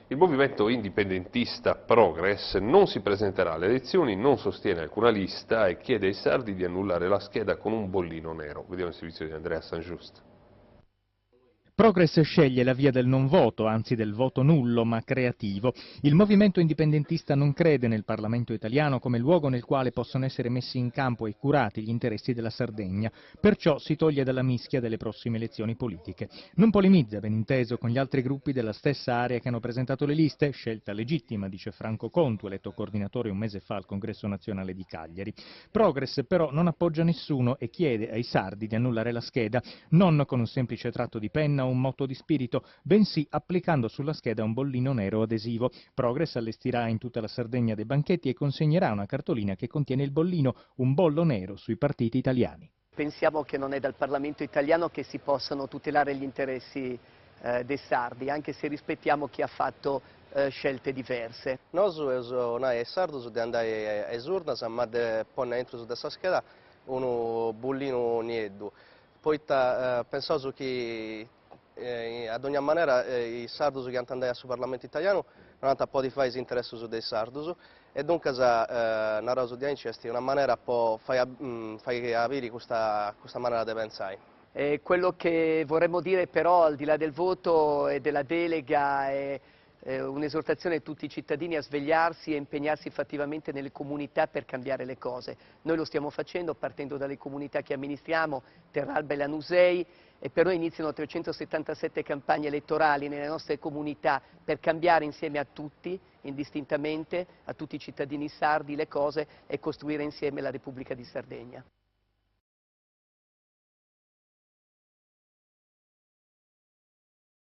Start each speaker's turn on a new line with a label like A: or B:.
A: Il movimento indipendentista Progress non si presenterà alle elezioni, non sostiene alcuna lista e chiede ai sardi di annullare la scheda con un bollino nero. Vediamo il servizio di Andrea Sangiust.
B: Progress sceglie la via del non voto, anzi del voto nullo ma creativo. Il movimento indipendentista non crede nel Parlamento italiano come luogo nel quale possono essere messi in campo e curati gli interessi della Sardegna, perciò si toglie dalla mischia delle prossime elezioni politiche. Non polemizza, ben inteso, con gli altri gruppi della stessa area che hanno presentato le liste, scelta legittima, dice Franco Contu, eletto coordinatore un mese fa al Congresso nazionale di Cagliari. Progress però non appoggia nessuno e chiede ai sardi di annullare la scheda, non con un semplice tratto di penna o un motto di spirito, bensì applicando sulla scheda un bollino nero adesivo. Progress allestirà in tutta la Sardegna dei banchetti e consegnerà una cartolina che contiene il bollino, un bollo nero sui partiti italiani.
C: Pensiamo che non è dal Parlamento italiano che si possano tutelare gli interessi dei sardi, anche se rispettiamo chi ha fatto scelte diverse.
D: Noi sardi di andare a urnas, ma di porre dentro su questa scheda un bollino nero. Poi penso che ad ogni maniera i sardi che hanno andato sul Parlamento italiano non hanno po' di fare interesse dei sardi e dunque una cosa di è una maniera per fare avere questa maniera di pensare.
C: Quello che vorremmo dire però, al di là del voto e della delega, è un'esortazione a tutti i cittadini a svegliarsi e impegnarsi fattivamente nelle comunità per cambiare le cose. Noi lo stiamo facendo partendo dalle comunità che amministriamo, Terralba e Lanusei, e per noi iniziano 377 campagne elettorali nelle nostre comunità per cambiare insieme a tutti, indistintamente, a tutti i cittadini sardi le cose e costruire insieme la Repubblica di Sardegna.